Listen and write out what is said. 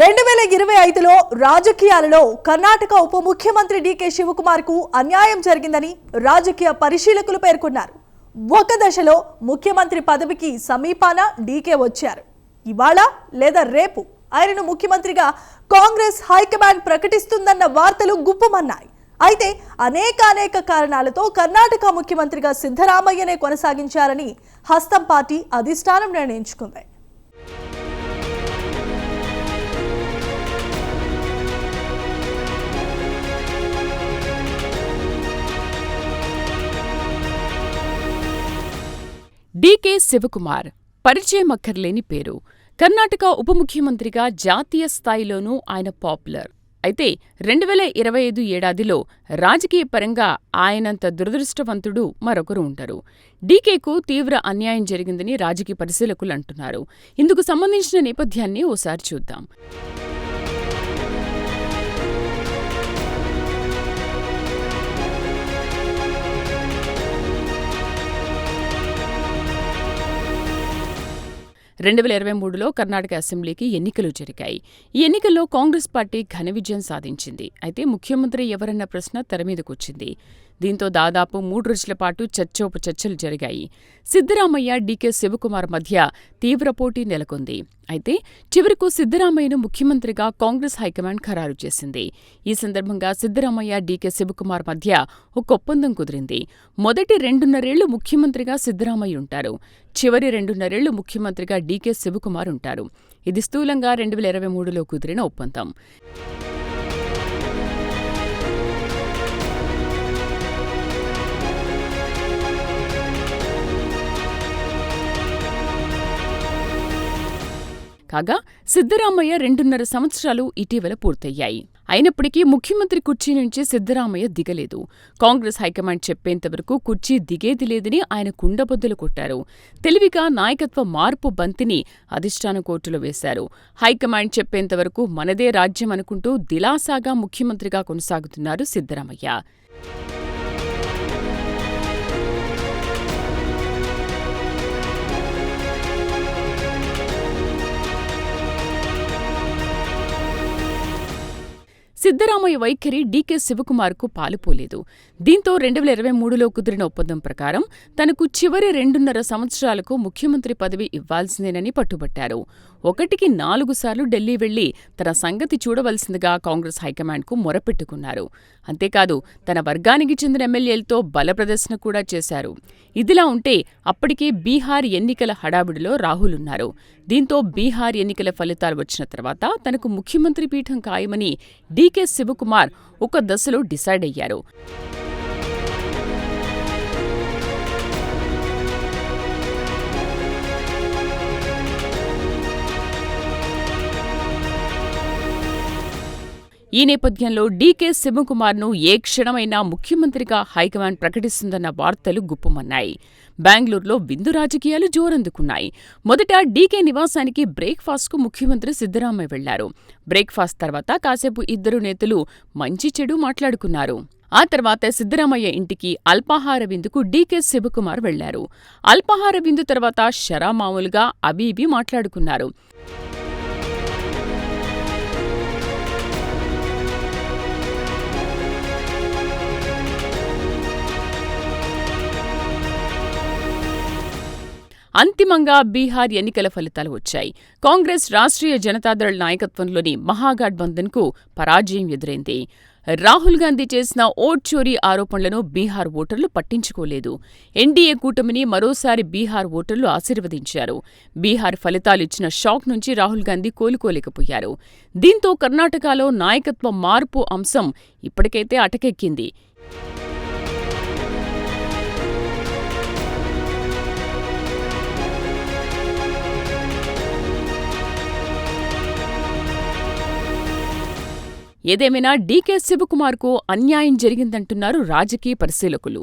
2025లో రాజకీయాలలో కర్ణాటక ఉప ముఖ్యమంత్రి డీకే శివకుమార్ కు అన్యాయం జరిగిందని రాజకీయ పరిశీలకులు పేర్కొన్నారు. ఒక దశలో ముఖ్యమంత్రి పదవికి సమీపాన డీకే వచ్చారు. ఇవాళ లేదా రేపు ఆయనను ముఖ్యమంత్రిగా కాంగ్రెస్ హైకమాండ్ ప్రకటిస్తుందన్న వార్తలు గుప్పుమన్నాయి. అయితే అనేక కారణాలతో కర్ణాటక ముఖ్యమంత్రిగా సిద్ధరామయ్యనే కొనసాగించాలని హస్తం పార్టీ అధిష్టానం నిర్ణయించుకుంది. డీకే శివకుమార్ పరిచయం అక్కర్లేని పేరు. కర్ణాటక ఉప ముఖ్యమంత్రిగా జాతీయ స్థాయిలోనూ ఆయన పాపులర్. అయితే 2025 ఏడాదిలో రాజకీయ పరంగా ఆయనంత దురదృష్టవంతుడు మరొకరు ఉండరు. డీకేకు తీవ్ర అన్యాయం జరిగిందని రాజకీయ పరిశీలకులు అంటున్నారు. ఇందుకు సంబంధించిన నేపథ్యాన్ని ఓసారి చూద్దాం. రెండు 2023లో కర్ణాటక అసెంబ్లీకి ఎన్నికలు జరిగాయి. ఈ ఎన్నికల్లో కాంగ్రెస్ పార్టీ ఘన విజయం సాధించింది. అయితే ముఖ్యమంత్రి ఎవరన్న ప్రశ్న తెరమీదకొచ్చింది. దీంతో దాదాపు 3 రోజుల పాటు చర్చోపచర్చలు జరిగాయి. సిద్ధరామయ్య, డీకే శివకుమార్ మధ్య తీవ్ర పోటీ నెలకొంది. అయితే చివరకు సిద్ధరామయ్యను ముఖ్యమంత్రిగా కాంగ్రెస్ హైకమాండ్ ఖరారు చేసింది. ఈ సందర్భంగా సిద్ధరామయ్య, డీకే శివకుమార్ మధ్య ఒక ఒప్పందం కుదిరింది. మొదటి 2.5 ఏళ్లు ముఖ్యమంత్రిగా సిద్ధరామయ్య ఉంటారు. చివరి 2.5 ఏళ్లు ముఖ్యమంత్రిగా డీకే శివకుమార్ ఉంటారు. ఇది స్థూలంగా 2023లో కుదిరిన ఒప్పందం. కాగా సిద్ధరామయ్య 2.5 సంవత్సరాలు ఇటీవల పూర్తయ్యాయి. అయినప్పటికీ ముఖ్యమంత్రి కుర్చీ నుంచి సిద్ధరామయ్య దిగలేదు. కాంగ్రెస్ హైకమాండ్ చెప్పేంతవరకు కుర్చీ దిగేది లేదని ఆయన కుండబద్దలు కొట్టారు. తెలివిగా నాయకత్వ మార్పు బంతిని అధిష్టాన కోర్టులో వేశారు. హైకమాండ్ చెప్పేంతవరకు మనదే రాజ్యం అనుకుంటూ దిలాసాగా ముఖ్యమంత్రిగా కొనసాగుతున్నారు సిద్ధరామయ్య. సిద్ధరామయ్య వైఖరి డీకే శివకుమార్కు పాలుపోలేదు. దీంతో 2023లో కుదిరిన ఒప్పందం ప్రకారం తనకు చివరి 2.5 సంవత్సరాలకు ముఖ్యమంత్రి పదవి ఇవ్వాల్సిందేనని పట్టుబట్టారు. 1కి 4 సార్లు ఢిల్లీ వెళ్లి తన సంగతి చూడవలసిందిగా కాంగ్రెస్ హైకమాండ్కు మొరపెట్టుకున్నారు. అంతేకాదు తన వర్గానికి చెందిన ఎమ్మెల్యేలతో బలప్రదర్శన కూడా చేశారు. ఇదిలా ఉంటే అప్పటికే బీహార్ ఎన్నికల హడావుడిలో రాహుల్ ఉన్నారు. దీంతో బీహార్ ఎన్నికల ఫలితాలు వచ్చిన తర్వాత తనకు ముఖ్యమంత్రి పీఠం ఖాయమని డీకే శివకుమార్ ఒక దశలో డిసైడ్ అయ్యారు. ఈ నేపథ్యంలో డీకే శివకుమార్ను ఏ క్షణమైనా ముఖ్యమంత్రిగా హైకమాండ్ ప్రకటిస్తుందన్న వార్తలు గుప్పుమన్నాయి. బెంగళూరులో విందు రాజకీయాలు జోరందుకున్నాయి. మొదట డీకే నివాసానికి బ్రేక్ఫాస్ట్కు ముఖ్యమంత్రి సిద్ధరామయ్య వెళ్లారు. బ్రేక్ఫాస్ట్ తర్వాత కాసేపు ఇద్దరు నేతలు మంచి చెడు మాట్లాడుకున్నారు. ఆ తర్వాత సిద్ధరామయ్య ఇంటికి అల్పాహార విందుకు డీకే శివకుమార్ వెళ్లారు. అల్పాహార విందు తర్వాత షరామామూలుగా అవి ఇవి మాట్లాడుకున్నారు. అంతిమంగా బీహార్ ఎన్నికల ఫలితాలు వచ్చాయి. కాంగ్రెస్ రాష్ట్రీయ జనతాదళ్ నాయకత్వంలోని మహాగఠబంధన్కు పరాజయం ఎదురైంది. రాహుల్ గాంధీ చేసిన ఓట్ చోరీ ఆరోపణలను బీహార్ ఓటర్లు పట్టించుకోలేదు. ఎన్డీఏ కూటమిని మరోసారి బీహార్ ఓటర్లు ఆశీర్వదించారు. బీహార్ ఫలితాలిచ్చిన షాక్ నుంచి రాహుల్ గాంధీ కోలుకోలేకపోయారు. దీంతో కర్ణాటకలో నాయకత్వ మార్పు అంశం ఇప్పటికైతే అటకెక్కింది. ఏదేమైనా డీకే శివకుమార్కు అన్యాయం జరిగిందంటున్నారు రాజకీయ పరిశీలకులు.